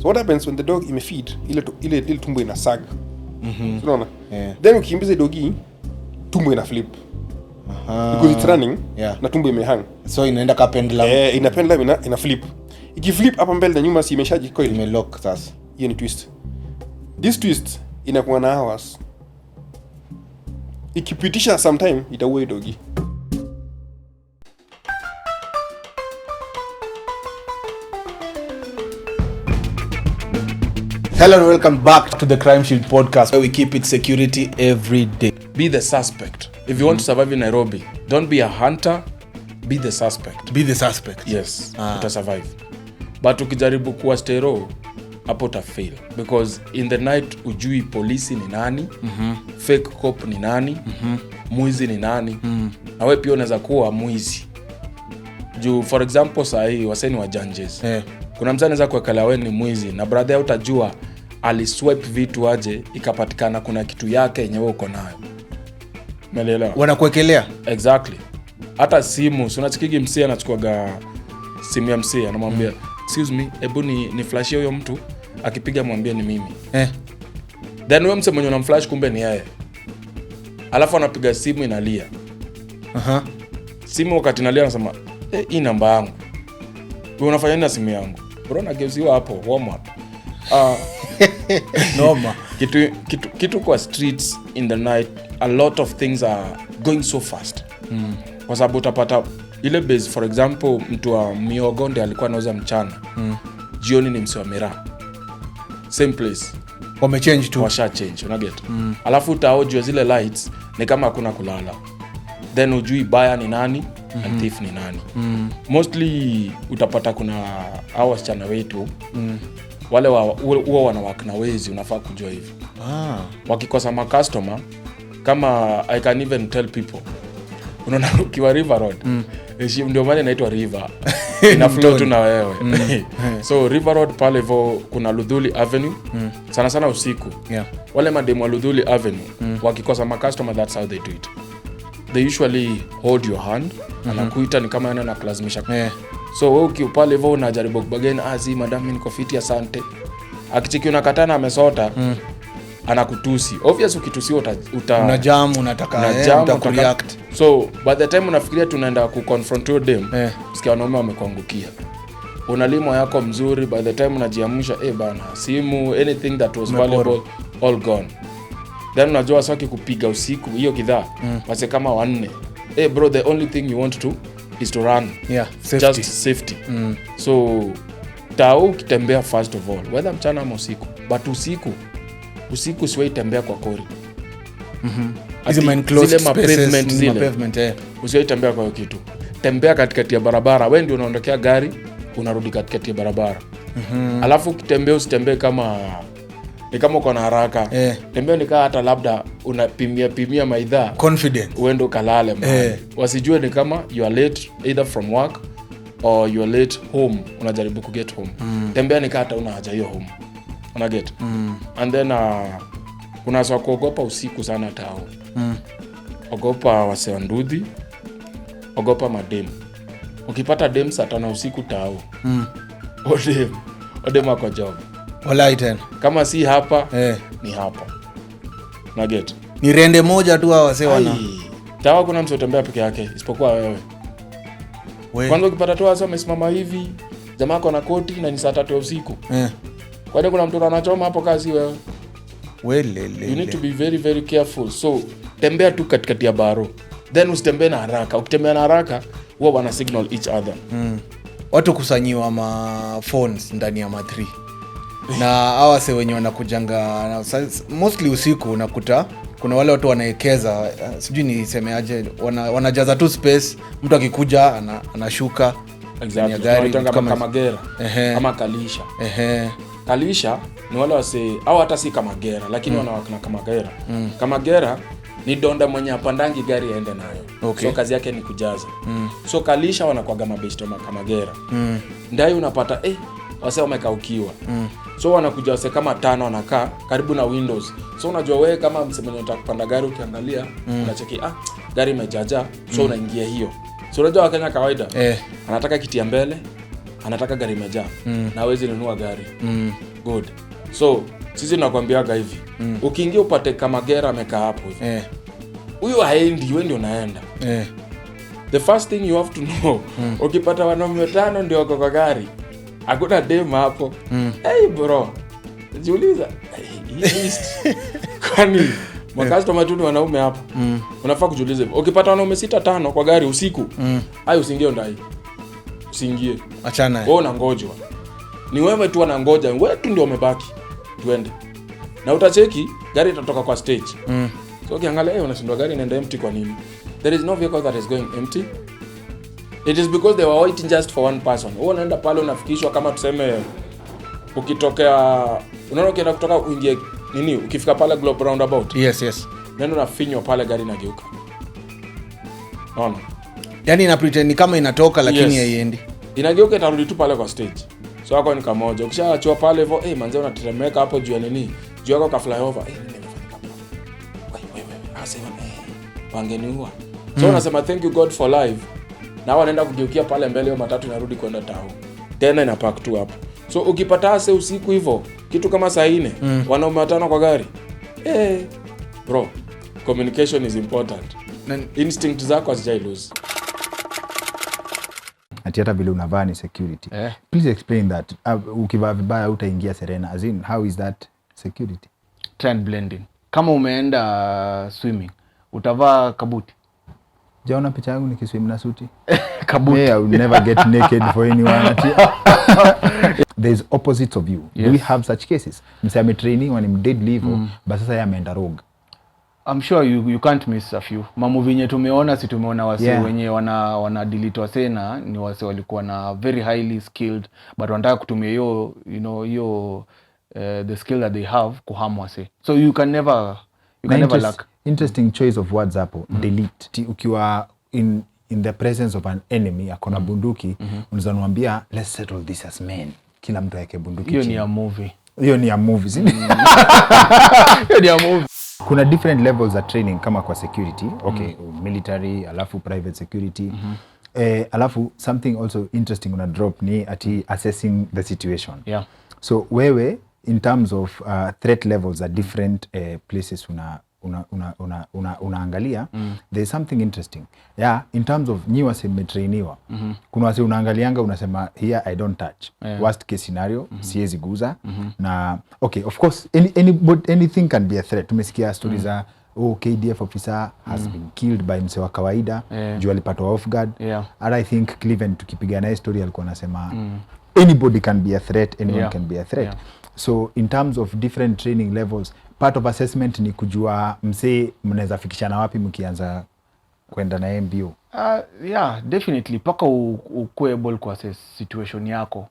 So what happens when the dog imefeed ile tumbo ina sag. Unaona? Then ukimbiza dogi tumbo ina flip. Because it's running na tumbo imehang. So inaenda ka pendulum. Ina pendulum ina flip. Ikiflip hapa mbele na nyuma si imeshaji coil. Imelock sasa. Hiyo ni twist. This twist inakuwa na hours. Ikipitisha sometime itaua dogi. Hello and welcome back to the Crimeshield podcast, where we keep it security every day. Be the suspect. If you want to survive in Nairobi, don't be a hunter, be the suspect. Be the suspect. Yes, uta survive. But ukijaribu kuwa stero, hapo uta fail. Because in the night ujui polisi ni nani, fake cop ni nani, mwizi ni nani, na wewe pia unaweza kuwa mwizi. Juu for example sahi waseni wa janges. Kuna mtu anaweza kuwekelea wewe ni mwizi na brother utajua aliswipe vitu aje ikapatikana kuna kitu yake yenyewe uko nayo. Umeelewa? Wanakuwekelea. Exactly. Hata simu, si unachikigi msee anachukuaga simu ya msee anamwambia, "Excuse me, hebu ni flashie huyo mtu." Akipiga mwambie ni mimi. Then huyo msee mwenye unamflash kumbe ni yeye. Alafu anapiga simu inalia. Simu wakati inalia anasema, "Hii namba yangu. Wewe unafanya nini na simu yangu?" Bro na geuziwa hapo warm up. Noma. Kitu kwa streets in the night, a lot of things are going so fast. Kwa sababu utapata ile base, for example mtu wa miogo ndiye alikuwa anauza mchana. Jioni ni msi wa miraa. Same place. Wamechange tu. Washa change, una get. Alafu utaojua zile lights ni kama hakuna kulala. Then ujui baya ni nani and thief ni nani. Mostly utapata kuna hao wasichana wetu wale huwa wanawaka na wezi, unafaa kujua hivyo. Wakikosa ma customer, kama I can even tell people, unaona ukiwa River Road, ndio maana inaitwa river, ina flow tu na wewe. So River Road pale hivyo kuna Ludhuli Avenue, sana sana usiku. Wale mademu wa Ludhuli Avenue, wakikosa ma customer, that's how they do it. They usually hold your hand, anakuita ni kama yana kulazimisha. So wewe ukipale hivyo unajaribu kubageni, si madam mimi niko fiti asante. Akicheki unakatana amesota, anakutusi. Obviously ukitusiwa una jam, unataka react. So by the time unafikiria tunaenda ku confront your dem, sikia wanaume wamekuangukia. Unalimo yako mzuri, by the time unajiamsha bana, simu, anything that was valuable all gone. Then unajua saki kupiga usiku hiyo kidhaa, wase kama 4. Bro, the only thing you want to is to run. Safety. Just safety. So tao ukitembea first of all, whether mchana ama usiku, but usiku siwe tembea kwa kori. Zile enclosed pavement zile. Usiwe tembea kwa kitu. Tembea katikati ya barabara, wewe ndio unaondokea gari, unarudi katikati ya barabara. Alafu ukitembea usitembee kama ni kama uko na haraka. Tembea ni kama hata labda unapimia maidha confident uende kalale mahali. Wasijue ni kama you are late either from work or you are late home, unajaribu ku get home. Tembea ni kama hata una haja hiyo home, una get. And then kuna swa kuogopa usiku sana tao. Ogopa wase ndudhi, ogopa madem. Ukipata dem saa 5 usiku tao, odem ako job. Walai tena. Kama si hapa, ni hapa. Na get. Ni rende moja tu hao wase wana. Tawa kuna mtu utembea peke yake isipokuwa wewe. Kwanza ukipata tu wase wamesimama hivi, jamaa ako na koti na ni saa 3 usiku. Kwa hiyo kuna mtu anachoma hapo kazi wewe. You need to be very very careful. So tembea tu katikati ya baro. Then usitembee na haraka. Ukitembea na haraka, huwa wana signal each other. Watu kusanyiwa ma phones ndani ya ma3. Na hawa se wenye wanakujanga mostly usiku, unakuta kuna wale watu wanaekeza, sijui nisemeaje, wanajaza tu space, mtu akikuja anashuka ndani gari kama gera kama kalisha. Kalisha ni wale wase au hata si kama gera, lakini wanawakana kama gera. Kama gera ni donda mwenye apandangi gari aende nayo. So kazi yake ni kujaza. So kalisha wanakuaga mabeshto kama gera. Ndai unapata wase wamekaukiwa. So wanakuja wase kama 5 wanakaa karibu na windows. So unajua wewe kama msemenyo unataka kupanda gari, ukiangalia unacheki gari imejaja, so unaingia hiyo. So unajua Wakenya kawaida anataka kiti ya mbele, anataka gari imejaa na hawezi nunua gari. Good. So sisi nakwambiaga hivi, ukiingia upate kama gera amekaa hapo hivi, huyo haendi, wewe ndio unaenda. The first thing you have to know, ukipata wanaume 5 ndio wako kwa gari, hakuna dem hapo. Hey bro, jiuliza kwani makastoma tu ni wanaume hapa? Unafaa kujiuliza. Ukipata wanaume 6-5 kwa gari usiku, hayo usiingie ndani. Usiingie. Achana. Wewe unangojwa. Ni wewe tu unangoja. Wewe tu ndio umebaki. Tuende. Na utacheki gari itatoka kwa stage. So ukiangalia unashindwa gari inaenda empty kwa nini? There is no vehicle that is going empty. It is because they were waiting just for one person. Wewe unaenda pale unafikishwa kama tuseme ukitokea unaona ukienda kutoka uingie nini ukifika pale globe roundabout. Yes. Nenda unafinywa pale gari inageuka. Naona. Yaani ina pretend ni kama inatoka lakini haiendi. Inageuka itarudi tu pale kwa stage. So hapo ni kamoja. Ukishaachwa pale hivyo, manze unateremeka hapo juu ya nini? Juu yako ka flyover. Nini imefanyika bro? Wewe. Asema wangeniua. So unasema thank you God for life. Na wanaenda kugeukia pale mbele hiyo matatu inarudi kwenda tao. Tena ina park tu hapo. So ukipata ase usiku hivyo, kitu kama saa 4, wanaume 5 kwa gari. Bro, communication is important. Instinct zako hazijai lose. Ati hata vile unavaa ni security. Please explain that. Ukivaa vibaya utaingia Serena. As in, how is that security? Trend blending. Kama umeenda swimming, utavaa kabuti. Jaona picha yangu nikiswim na suti. Kabuti. I will never get naked for anyone. There's opposites of you. Yes. Do we have such cases? Msame training when I'm dead level, but sasa ya ameenda rogue. I'm sure you can't miss a few. Mamovie yenye tumeona si tumeona wase wenye wana delete wase na ni wase walikuwa na very highly skilled but wanataka kutumia hiyo hiyo the skill that they have kuharm wase. So you can never lack. Interesting choice of words hapo. Delete. Ukiwa in the presence of an enemy akona bunduki, unaweza mwambia let's settle this as men. Kila mtu yake bunduki. Hiyo ni a movie. Hiyo ni a movie. Hiyo ni a movie. Kuna different levels za training kama kwa security. Okay, military, alafu private security. Alafu something also interesting una drop ni ati assessing the situation. Yeah. So wewe in terms of threat levels at different places unaangalia, there's something interesting. Yeah, in terms of nyi wase mmetrainiwa. Kuna wase unaangalianga unasema here I don't touch. Worst case scenario, siwezi guza. Na okay, of course anything can be a threat. Tumesikia stories za KDF officer has been killed by mse wa kawaida, juu alipatwa off guard. And I think Cleveland tukipiga naye story alikuwa anasema anybody can be a threat, anyone can be a threat. So in terms of different training levels, part of assessment ni kujua mse mnaweza fikishana wapi mkianza kwenda na MBO. Yeah, definitely. Paka ukue able ku assess situation yako.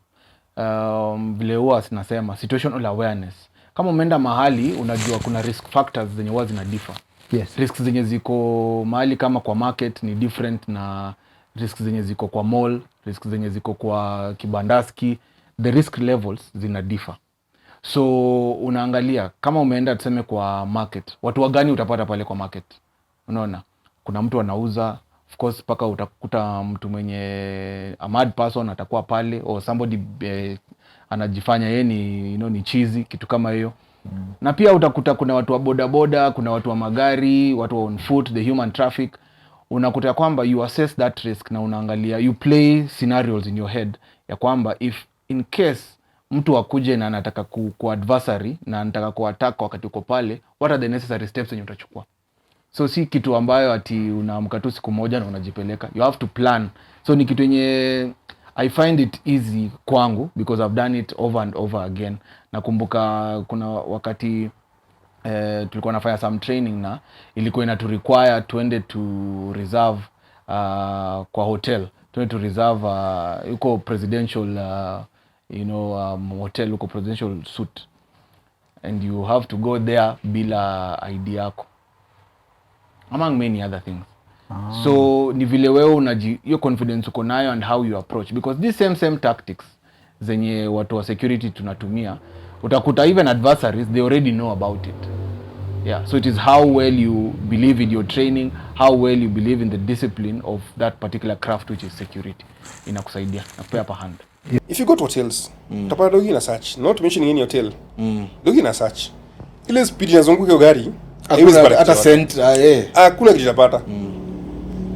Vile huwa sinasema situational awareness. Kama umeenda mahali unajua kuna risk factors zenye huwa zina differ. Yes. Risks zenye ziko mahali kama kwa market ni different na risks zenye ziko kwa mall, risks zenye ziko kwa kibandaski, the risk levels zina differ. So unaangalia kama umeenda tuseme kwa market, watu wagani utapata pale kwa market. Unaona? Kuna mtu anauza, of course paka utakuta mtu mwenye a mad person atakuwa pale, or somebody anajifanya yeye ni ni chizi, kitu kama hiyo. Na pia utakuta kuna watu wa bodaboda, kuna watu wa magari, watu wa on foot, the human traffic. Unakuta kwamba you assess that risk na unaangalia, you play scenarios in your head ya kwamba if in case mtu akuje na anataka ku adversary na anataka ku attack wakati uko pale, what are the necessary steps yenye utachukua. So si kitu ambayo ati unaamka tu siku moja na unajipeleka. You have to plan. So ni kitu yenye I find it easy kwangu because I've done it over and over again. Nakumbuka kuna wakati tulikuwa nafanya some training na ilikuwa inatu require tuende to reserve kwa hotel. Tuende to reserve yuko presidential hotel, yuko presidential suite. And you have to go there bila ID yako. Among many other things. So ni vile wewe hiyo confidence uko nayo and how you approach, because these same tactics zenye watu wa security tunatumia, utakuta even adversaries they already know about it. Yeah, so it is how well you believe in your training, how well you believe in the discipline of that particular craft which is security. Inakusaidia na kupea upper hand. If you go to hotels, utapata dogi na search. Not mentioning any hotel. Dogi na search. Ile speed inazunguka gari. Hata cent hakuna kitu utapata.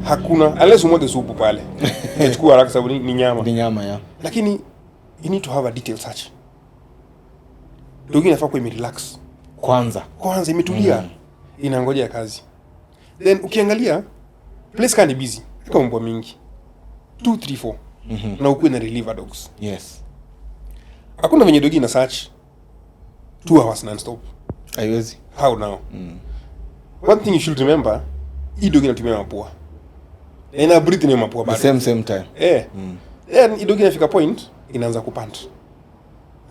Hakuna unless umwage supu pale. Nachukua haraka sababu ni nyama. Ni nyama ya. Lakini you need to have a detailed search. Dogi inafaa kuwa relax. Kwanza imetulia. Inangoja kazi. Then ukiangalia place kani busy. Kama mbwa mingi. 2 3 4. Na ukuwe na reliever dogs. Yes. Hakuna venye dogi na search 2 hours non-stop. Haiwezi. How now? One thing you should remember, hii dogi inatumia mapua. Na ina breathe ni mapua bado. Same time. Then hii dogi inafika point inaanza kupant.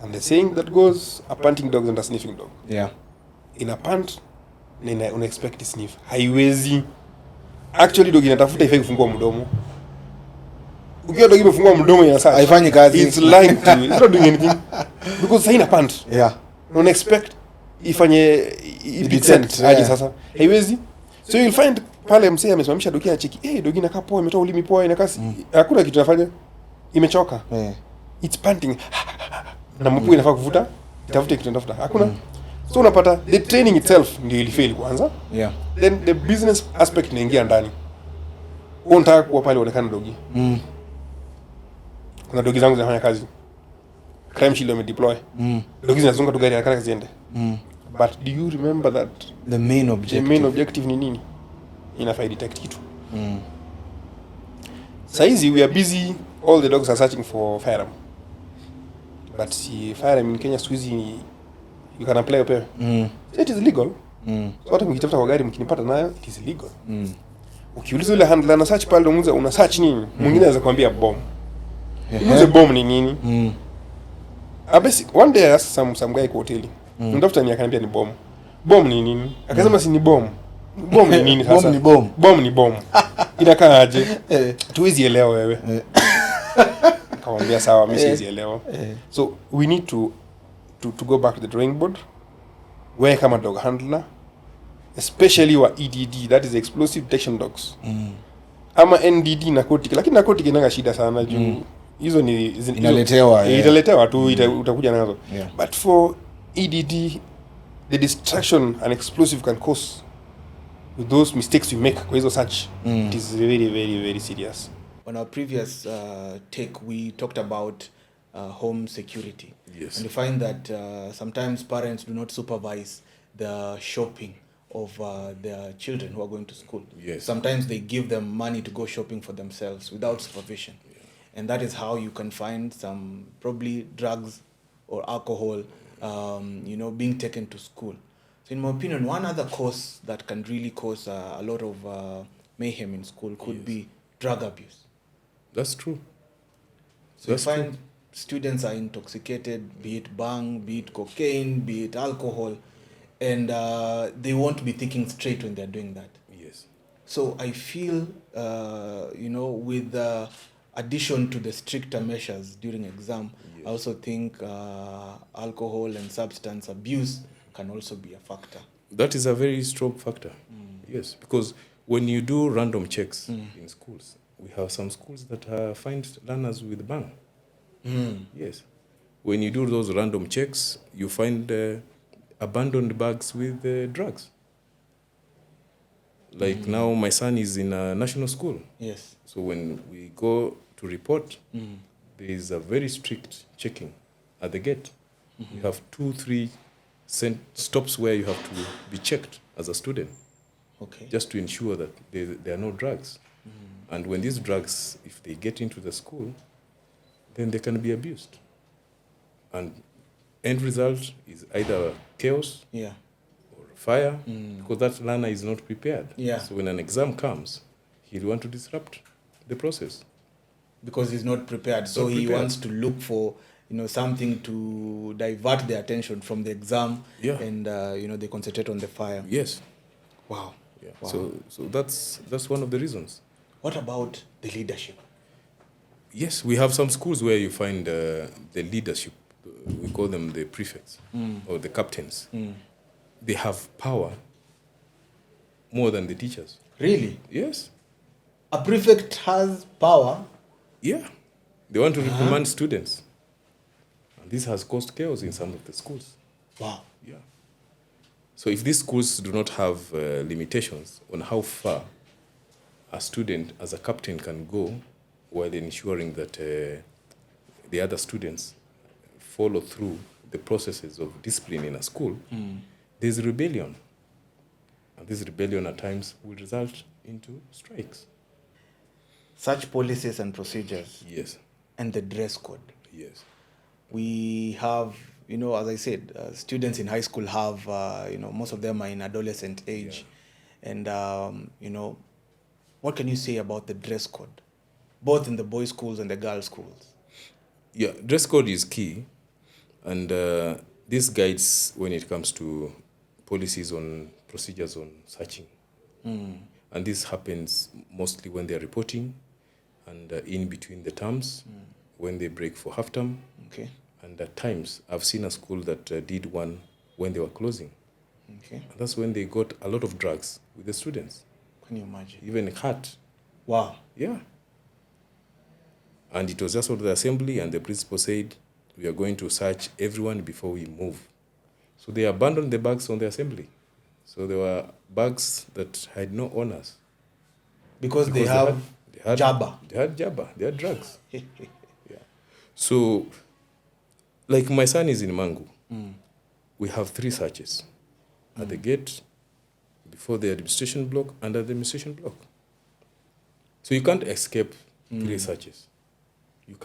And the saying that goes, a panting dog and a sniffing dog. Yeah. Ina pant na una expect sniff. Haiwezi. Actually dogi inatafuta ifai kufungua mdomo. Ukiwa dogi imefungua mdomo ina search. Haifanyi kazi. It's lying to you. It's not doing anything. Because haina pant. Yeah. Una expect ifanye detect aje sasa. Haiwezi. So you'll find pale msee amesimamisha dogi na cheki. Dogi inakaa poa, imetoa ulimi poa, inakaa hakuna kitu inafanya. Imechoka. It's panting. Na mapua inafaa kuvuta. Itafute kitu inatafuta. Hakuna. So unapata the training itself ndio ilifail kwanza. Yeah. Then the business aspect inaingia ndani. Unataka kuwa pale uonekane dogi. Kuna dogi zangu zinafanya kazi. Crimeshield wamedeploy. Dogi zinazunguka tu gari haraka haraka ziende. But do you remember that the main objective ni nini? Inafaa detect kitu. Saizi we are busy, all the dogs are searching for firearm. But see, firearm in Kenya squeezy you can apply upewe. So it is legal. So hata mkitafuta kwa gari mkinipata nayo it is legal. Ukiuliza yule handler na search pale una search nini? Mwingine anaweza kuambia bomb. Ulize bomb ni nini? One day I asked some guy kwa hoteli. Ndafuta ni akaniambia ni bomb. Bomb ni nini? Akasema si ni bomb. Bomb ni nini sasa? Bomb ni bomb. Inakaa aje? Tuwezi elewa wewe. Kaambia sawa mimi siwezi elewa. So we need to go back to the drawing board. Wewe kama dog handler, especially wa EDD, that is explosive detection dogs. Ama NDD narcotic, lakini narcotic inaga shida sana juu hizo ni italetewa tu utakuja nazo. But for EDD, the distraction and explosive can cause with those mistakes you make kwa hizo search. It is very very very serious. On our previous take, we talked about home security. Yes. And we find that sometimes parents do not supervise the shopping of their children who are going to school. Yes. Sometimes they give them money to go shopping for themselves without supervision. Yeah. And that is how you can find some probably drugs or alcohol being taken to school. So in my opinion, one other cause that can really cause a lot of mayhem in school could be drug abuse. That's true. So you find students are intoxicated, be it bang, be it cocaine, be it alcohol, and they won't be thinking straight when they're doing that. Yes. So I feel, with the addition to the stricter measures during exam, I also think alcohol and substance abuse can also be a factor. That is a very strong factor. Yes, because when you do random checks in schools, we have some schools that find learners with bang. Yes. When you do those random checks, you find abandoned bags with drugs. Like now, my son is in a national school. Yes. So when we go to report, there is a very strict checking at the gate. You have 2-3 stops where you have to be checked as a student. Okay. Just to ensure that there are no drugs. And when these drugs, if they get into the school, then they can be abused. And end result is either chaos or fire, because that learner is not prepared. Yeah. So when an exam comes, he'll want to disrupt the process. Because he's not prepared. So he wants to look for something to divert their attention from the exam, and they concentrate on the fire. Yes. Wow. Yeah. Wow. So that's one of the reasons. What about the leadership? Yes, we have some schools where you find the leadership. We call them the prefects or the captains. They have power more than the teachers. Really? Yes. A prefect has power? Yeah. They want to reprimand students. And this has caused chaos in some of the schools. Wow. Yeah. So if these schools do not have limitations on how far a student as a captain can go while ensuring that the other students follow through the processes of discipline in a school, there's rebellion. And this rebellion at times will result into strikes. Such policies and procedures. Yes. And the dress code. Yes. We have, as I said, students in high school have, most of them are in adolescent age. Yeah. And, what can you say about the dress code, both in the boys' schools and the girls' schools? Yeah, dress code is key. And this guides when it comes to policies on procedures on searching. And this happens mostly when they're reporting and in between the terms, when they break for half term. Okay. And at times, I've seen a school that did one when they were closing. Okay. And that's when they got a lot of drugs with the students. Can you imagine? Even cut. Wow. Yeah. And it was just out of the assembly, and the principal said, we are going to search everyone before we move. So they abandoned the bags on the assembly. So there were bags that had no owners. Because they had Jabba. They had Jabba. They had drugs. Yeah. So, like my son is in Mangu. We have 3 searches. At the gate, before the administration block, and at the administration block. So you can't escape 3 searches. You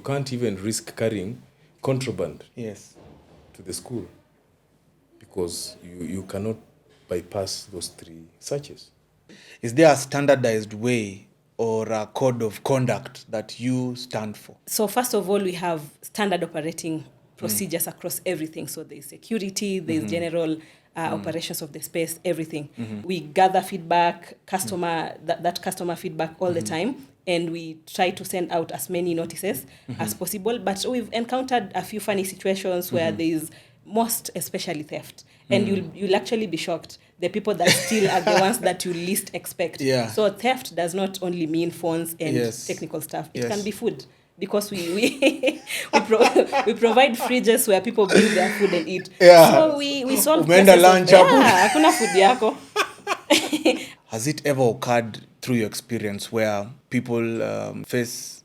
can't even risk carrying contraband to the school because you cannot bypass those 3 searches. Is there a standardized way or a code of conduct that you stand for? So first of all, we have standard operating procedures across everything. So there's security, there's general operations of the space, everything. We gather feedback, that customer feedback all the time, and we try to send out as many notices as possible. But we've encountered a few funny situations where there's most especially theft. And you'll actually be shocked. The people that steal are the ones that you least expect. Yeah. So theft does not only mean phones and technical stuff. It can be food. Because we provide fridges where people bring their food and eat. Yeah. So we solve lunch hakuna food yako. Has it ever occurred through your experience where people face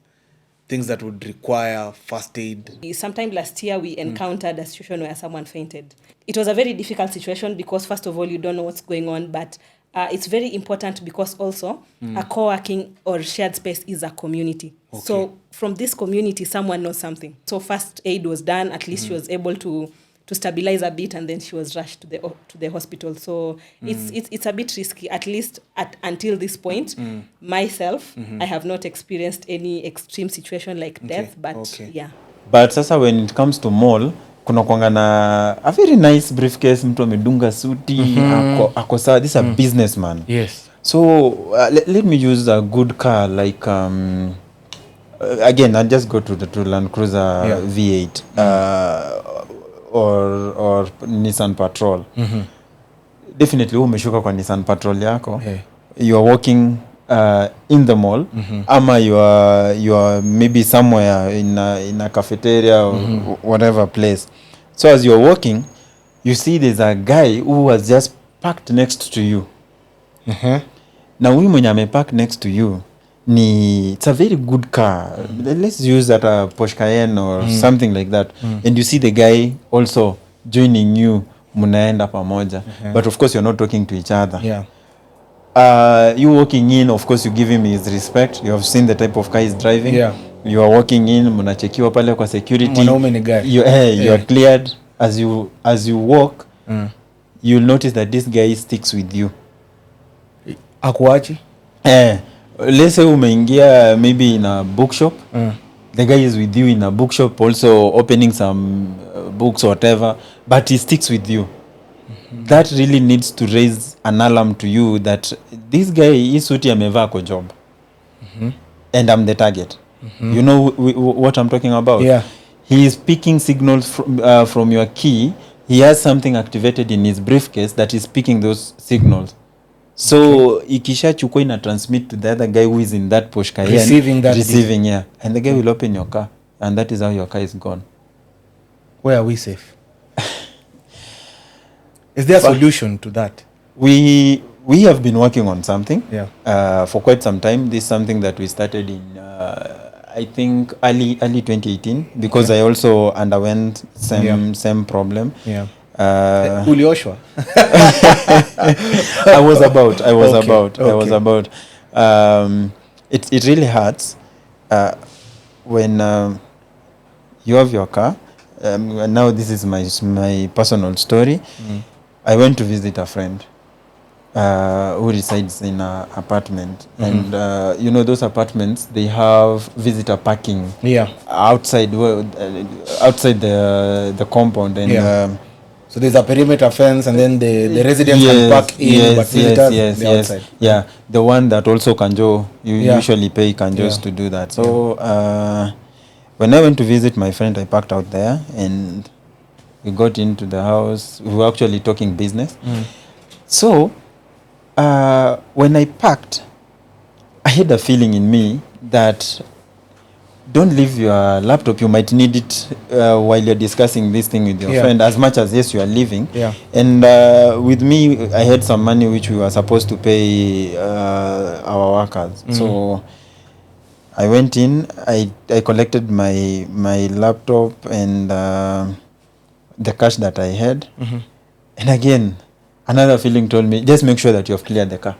things that would require first aid? Sometime last year, we encountered a situation where someone fainted. It was a very difficult situation because, first of all, you don't know what's going on, but it's very important because also a co-working or shared space is a community. Okay. So from this community, someone knows something. So first aid was done. At least she was able to stabilize a bit, and then she was rushed to the hospital. So it's a bit risky, at least until this point. Myself, I have not experienced any extreme situation like death, but yeah. But sasa when it comes to mall, kuna kwanga na a very nice briefcase, mtu amedunga suti, ako sawa. This is a businessman. Yes. So let me use a good car like again, I'll just go to Land Cruiser V8 or Nissan Patrol. Definitely umeshuka kwa Nissan Patrol yako. You are walking in the mall, ama you are maybe somewhere in a cafeteria or whatever place. So as you are walking, you see there's a guy who was just parked next to you. Na huyu mwenye amepark next to you it's a very good car. Let's use that a Porsche Cayenne or something like that. And you see the guy also joining you, munaenda pamoja. But of course you're not talking to each other. Yeah. You walking in, of course you give him his respect. You have seen the type of car he's driving. Yeah. You are walking in, munachekiwa pale kwa security. Mwanaume ni guy. You are cleared. As you walk, you'll notice that this guy sticks with you. Akuachi? Let's say umeingia maybe in a bookshop. The guy is with you in a bookshop, also opening some books or whatever, but he sticks with you. That really needs to raise an alarm to you that this guy is suti amevaa kwa job. And I'm the target. You know what I'm talking about? Yeah. He is picking signals from your key. He has something activated in his briefcase that is picking those signals. So ikishachukua ina transmit to the other guy who is in that Porsche Cayenne, receiving yeah, and the guy will open your car, and that is how your car is gone. Where are we safe? Is there a solution to that? We have been working on something for quite some time. This is something that we started in I think early 2018 because I also underwent same problem. Ulioshwa. I was about. It really hurts when you have your car. Now this is my personal story. I went to visit a friend who resides in an apartment, and those apartments, they have visitor parking outside the compound, and so there's a perimeter fence, and then the residents can park in, but visitors outside. Yeah, the one that also Kanjo, you usually pay Kanjos to do that. So when I went to visit my friend, I parked out there, and we got into the house. We were actually talking business. So when I parked, I had a feeling in me that don't leave your laptop. You might need it while you're discussing this thing with your friend, as much as yes, you are leaving. And with me, I had some money which we were supposed to pay our workers. So I went in, I collected my laptop and the cash that I had. And again, another feeling told me, just make sure that you have cleared the car.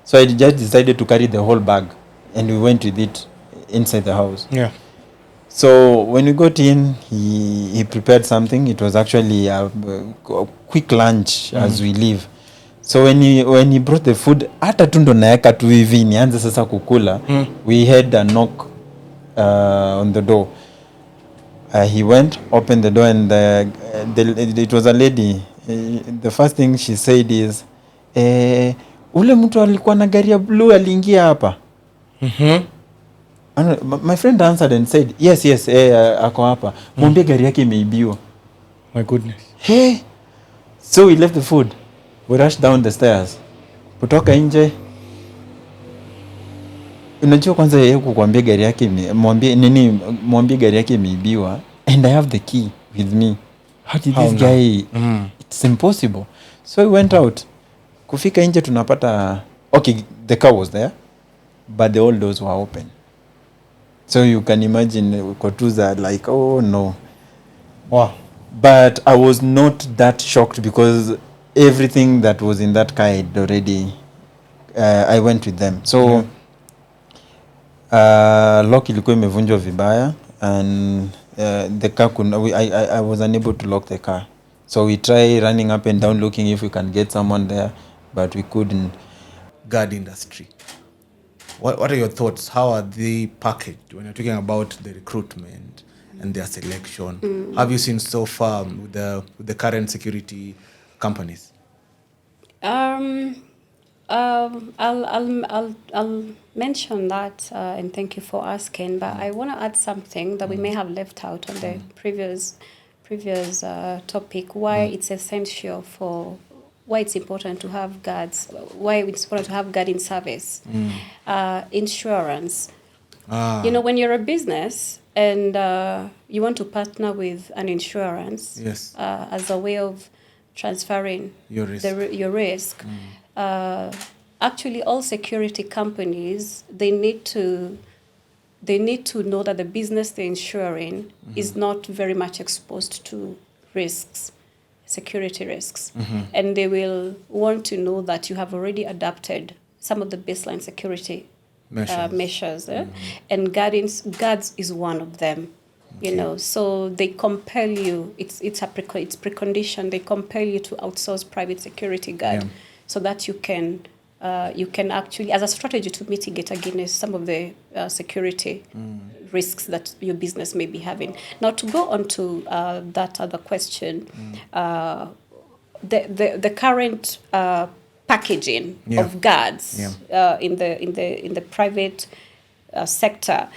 So I just decided to carry the whole bag, and we went with it inside the house. So when we got in, he prepared something. It was actually a quick lunch as we leave. So when he brought the food, hata tu ndo naeka tu hivi nianze sasa kukula, we had a knock on the door. He went, opened the door, and it was a lady. The first thing she said is, ule mtu alikuwa na gari ya blue aliingia hapa. My friend answered and said, yes, ako hapa. Mwambie gari yake imeibiwa. My goodness. Hey. So we left the food. We rushed down the stairs. Kutoka nje. Unajua kwanza yeye kukuambia gari yake mwambie gari yake imeibiwa, and I have the key with me. How did this guy? It's impossible. So we went out. Kufika nje tunapata the car was there, but the all doors were open. So you can imagine Kotuza like, oh no. Wow. But I was not that shocked because everything that was in that car had already I went with them. So lock ilikuwa imevunjwa vibaya, and the car I was unable to lock the car. So we try running up and down looking if we can get someone there, but we couldn't. Guard industry. What are your thoughts? How are they packaged when you're talking about the recruitment and their selection? Have you seen so far with the current security companies? I'll mention that, and thank you for asking. But I want to add something that we may have left out on the previous topic. Why it's essential for. Why it's important to have guards, why it's important to have guard in service. Insurance. When you're a business and you want to partner with an insurance as a way of transferring your risk, actually all security companies, they need to know that the business they're insuring is not very much exposed to risks. Security risks, and they will want to know that you have already adapted some of the baseline security measures, and guards is one of them. So they compel you. It's precondition. They compel you to outsource private security guard so that you can actually, as a strategy to mitigate against some of the security risks that your business may be having. Now, to go on to that other question, the current packaging of guards in the private sector,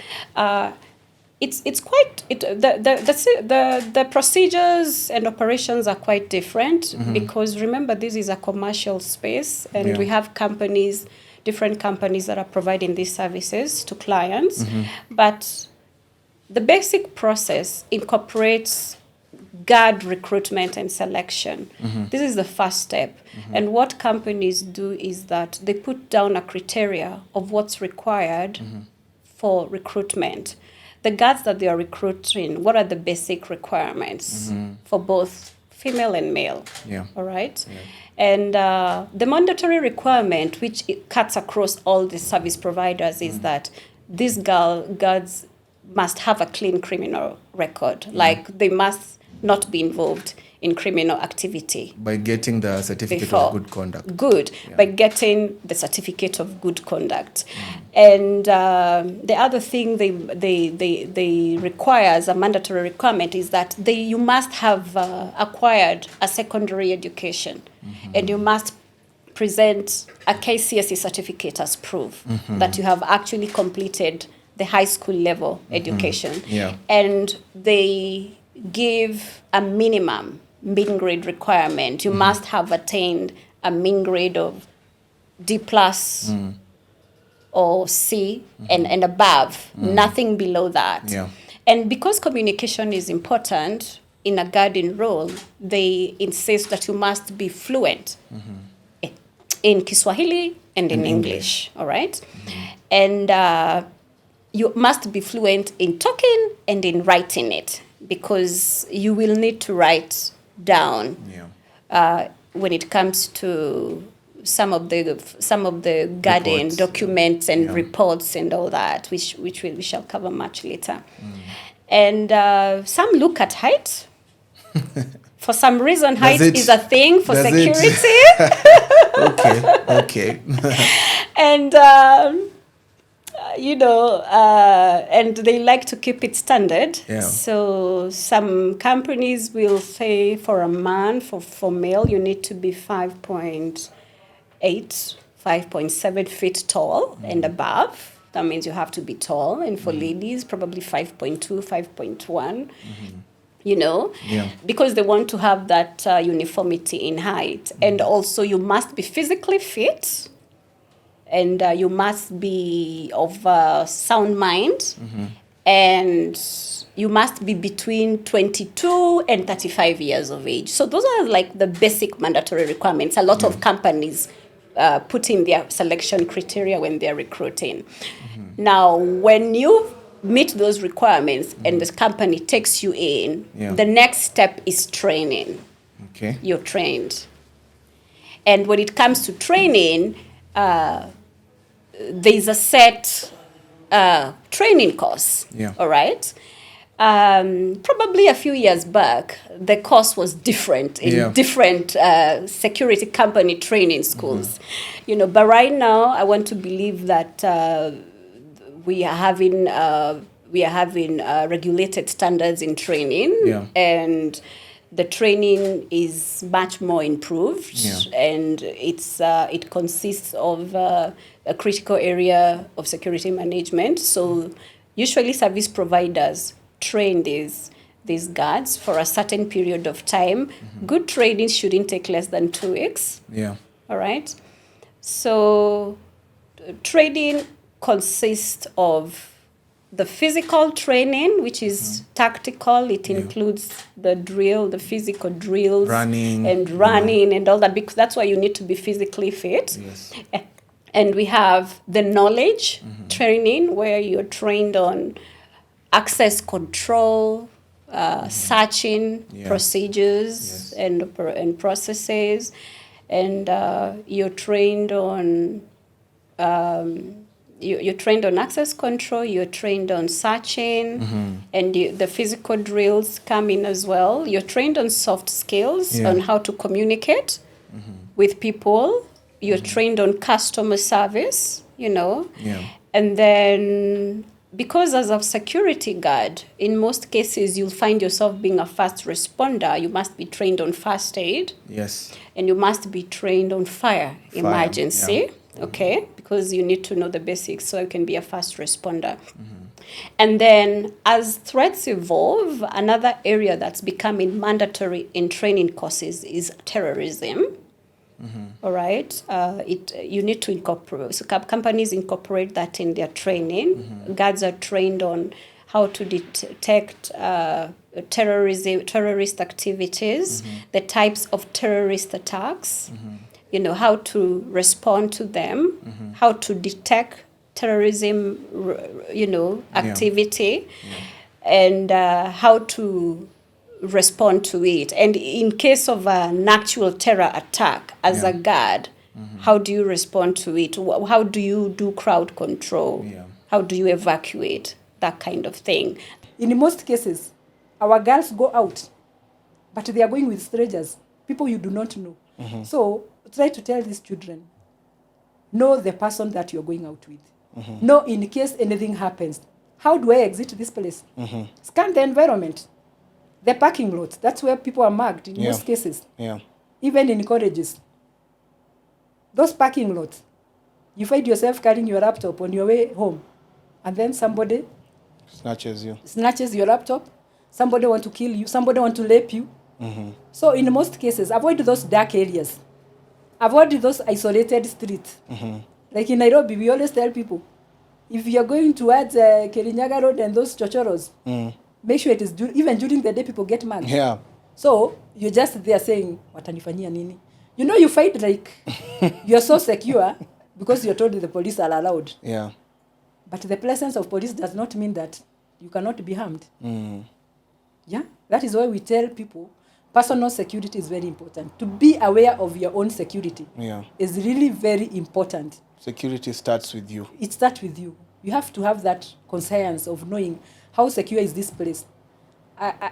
it's quite the procedures and operations are quite different because remember this is a commercial space and we have different companies that are providing these services to clients, but the basic process incorporates guard recruitment and selection. This is the first step. And what companies do is that they put down a criteria of what's required for recruitment. The guards that they are recruiting, what are the basic requirements for both female and male? All right? And the mandatory requirement, which it cuts across all the service providers, is that these guards must have a clean criminal record. Like they must not be involved in criminal activity. By getting the certificate Before. of good conduct. By getting the certificate of good conduct. And the other thing they require as a mandatory requirement is that you must have acquired a secondary education and you must present a KCSE certificate as proof that you have actually completed the high school level education. And they give a minimum mean grade requirement. You must have attained a mean grade of D plus or C and above, nothing below that. And because communication is important in a guardian role, they insist that you must be fluent in Kiswahili and in English, all right? And you must be fluent in talking and in writing it, because you will need to write down when it comes to some of the guardian documents and reports and all that, which we shall cover much later. And some look at height. For some reason, height is a thing for security. Okay. And and they like to keep it standard. So some companies will say for a man, for male, you need to be 5.8, 5.7 feet tall and above. That means you have to be tall. And for ladies, probably 5.2, 5.1. Because they want to have that uniformity in height. And also you must be physically fit. And you must be of sound mind, and you must be between 22 and 35 years of age. So those are like the basic mandatory requirements. A lot of companies put in their selection criteria when they're recruiting. Now, when you meet those requirements and the company takes you in, the next step is training. You're trained. And when it comes to training, there's a set training course, all right? Probably a few years back, the course was different in different security company training schools. But right now, I want to believe that we are having regulated standards in training, and the training is much more improved, and it consists of a critical area of security management. So usually service providers train these guards for a certain period of time. Good training shouldn't take less than 2 weeks. All right. So training consists of the physical training, which is tactical. It includes the physical drills, running and all that, because that's why you need to be physically fit. And we have the knowledge training, where you're trained on access control, searching procedures and processes, and you're trained on you're trained on access control, you're trained on searching, and the physical drills come in as well. You're trained on soft skills, on how to communicate with people. You're trained on customer service, And then, because as a security guard, in most cases, you'll find yourself being a fast responder. You must be trained on first aid. And you must be trained on fire emergency. Okay, because you need to know the basics so you can be a fast responder. And then as threats evolve, another area that's becoming mandatory in training courses is terrorism. All right. You need to incorporate, so companies incorporate that in their training. Guards are trained on how to detect terrorist activities, the types of terrorist attacks, how to respond to them, how to detect terrorism, activity, and how to respond to it. And in case of an actual terror attack, as a guard, how do you respond to it? How do you do crowd control? How do you evacuate? That kind of thing. In most cases, our girls go out, but they are going with strangers, people you do not know. So try to tell these children, know the person that you're going out with. Know in case anything happens, how do I exit this place? Scan the environment. The parking lot, that's where people are marked in most cases. Even in colleges. Those parking lots, you find yourself carrying your laptop on your way home, and then somebody snatches your laptop, somebody want to kill you, somebody want to rape you. So in most cases, avoid those dark areas. Avoid those isolated streets. Like in Nairobi, we always tell people, if you're going towards Kirinyaga Road and those chochoros, make sure it is even during the day people get mad. So you're just there saying, watanifanyia nini? You fight like you're so secure because you're told the police are allowed. But the presence of police does not mean that you cannot be harmed. That is why we tell people personal security is very important. To be aware of your own security is really very important. Security starts with you. It starts with you. You have to have that conscience of knowing how secure is this place.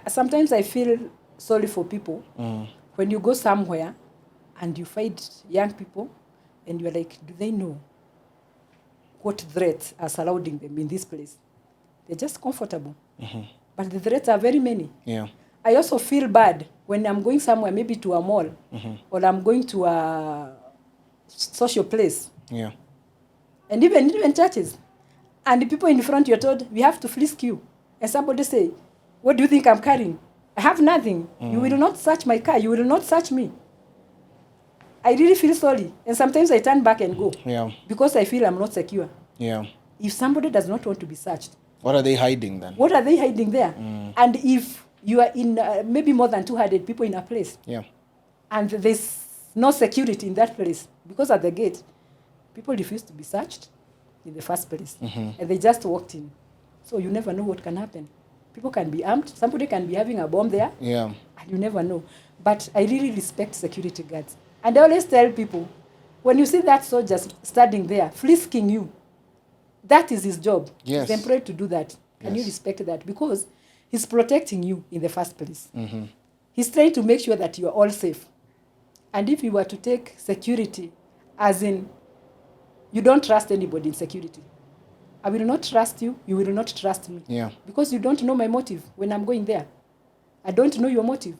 Sometimes I feel sorry for people when you go somewhere and you find young people and you're like, do they know what threats are surrounding them in this place? They're just comfortable. But the threats are very many. I also feel bad when I'm going somewhere, maybe to a mall, or I'm going to a social place. And even churches. And the people in front, you're told, we have to frisk you. And somebody say, what do you think I'm carrying? I have nothing. You will not search my car. You will not search me. I really feel sorry. And sometimes I turn back and go. Because I feel I'm not secure. If somebody does not want to be searched, what are they hiding then? What are they hiding there? And if you are in maybe more than 200 people in a place, and there's no security in that place, because at the gate, people refuse to be searched in the first place. And they just walked in. So you never know what can happen. People can be armed. Somebody can be having a bomb there. And you never know. But I really respect security guards. And I always tell people, when you see that soldier standing there, frisking you, that is his job. He's employed to do that. And you respect that because he's protecting you in the first place. He's trying to make sure that you are all safe. And if you were to take security, as in, you don't trust anybody in security. I will not trust you, you will not trust me. Because you don't know my motive when I'm going there. I don't know your motive.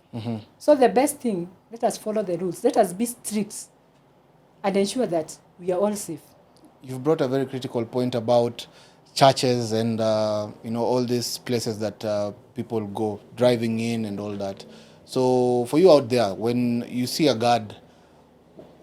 So the best thing, let us follow the rules. Let us be strict and ensure that we are all safe. You've brought a very critical point about churches and all these places that people go driving in and all that. So for you out there, when you see a guard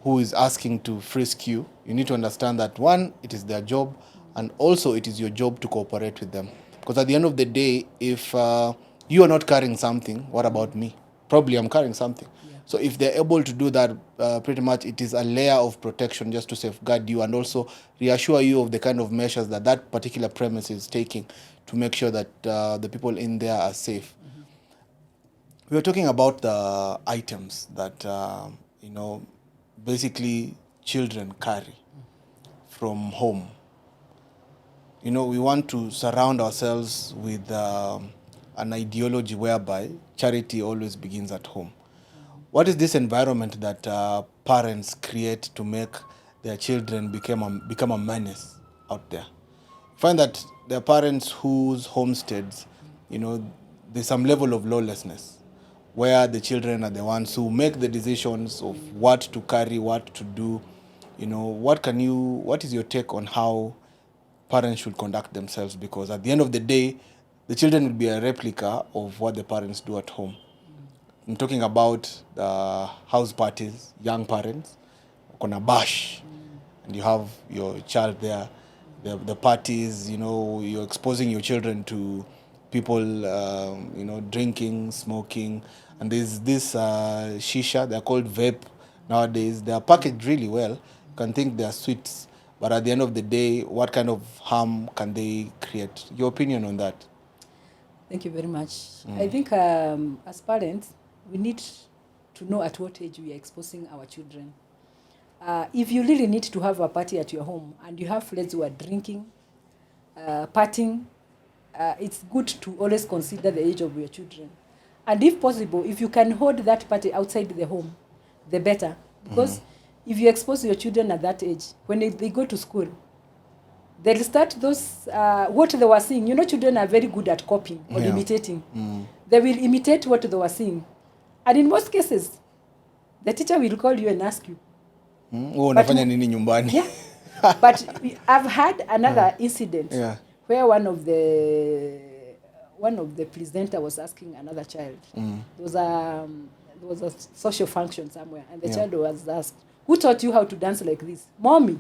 who is asking to frisk you, you need to understand that one, it is their job, and also it is your job to cooperate with them. Because at the end of the day, if you are not carrying something, what about me? Probably I'm carrying something. So if they're able to do that, pretty much it is a layer of protection just to safeguard you and also reassure you of the kind of measures that that particular premise is taking to make sure that the people in there are safe. We were talking about the items that, basically children carry from home. We want to surround ourselves with an ideology whereby charity always begins at home. What is this environment that parents create to make their children become a menace out there? Find that there are parents whose homesteads, there's some level of lawlessness, where the children are the ones who make the decisions of what to carry, what to do. What is your take on how parents should conduct themselves, because at the end of the day, the children will be a replica of what the parents do at home. I'm talking about the house parties, young parents, kuna bash, and you have your child there. The parties, you're exposing your children to people, drinking, smoking, and there's this shisha. They're called vape nowadays. They are packaged really well. You can think they're sweets, but at the end of the day, what kind of harm can they create? Your opinion on that? Thank you very much. I think as parents, we need to know at what age we are exposing our children. If you really need to have a party at your home and you have friends who are drinking, partying, it's good to always consider the age of your children. And if possible, if you can hold that party outside the home, the better. Because if you expose your children at that age, when they go to school, they'll start those, what they were seeing. Children are very good at copying or imitating. They will imitate what they were seeing. And in most cases, the teacher will call you and ask you, unafanya nini nyumbani? Yeah. But I've had another incident where one of the presenter was asking another child. There was a social function somewhere, and the child was asked, "Who taught you how to dance like this?" "Mommy."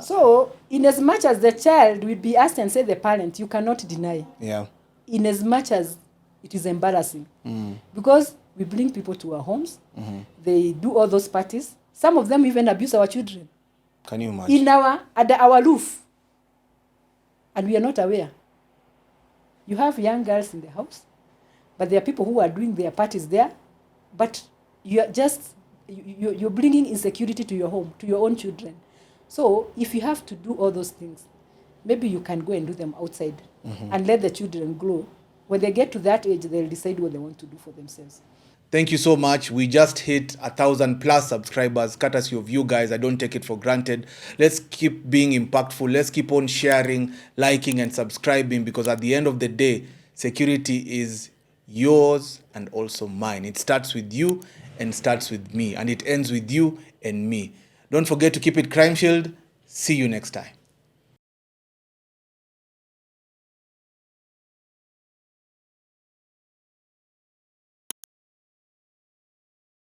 So, in as much as the child will be asked and say the parent, you cannot deny. Yeah. In as much as it is embarrassing, because we bring people to our homes, they do all those parties. Some of them even abuse our children. Can you imagine? Under our roof. And we are not aware. You have young girls in the house, but there are people who are doing their parties there, but you're bringing insecurity to your home, to your own children. So if you have to do all those things, maybe you can go and do them outside and let the children grow. When they get to that age, they'll decide what they want to do for themselves. Thank you so much. We just hit 1,000+ subscribers, courtesy of you guys. I don't take it for granted. Let's keep being impactful. Let's keep on sharing, liking, and subscribing, because at the end of the day, security is yours and also mine. It starts with you and starts with me, and it ends with you and me. Don't forget to keep it Crimeshield. See you next time.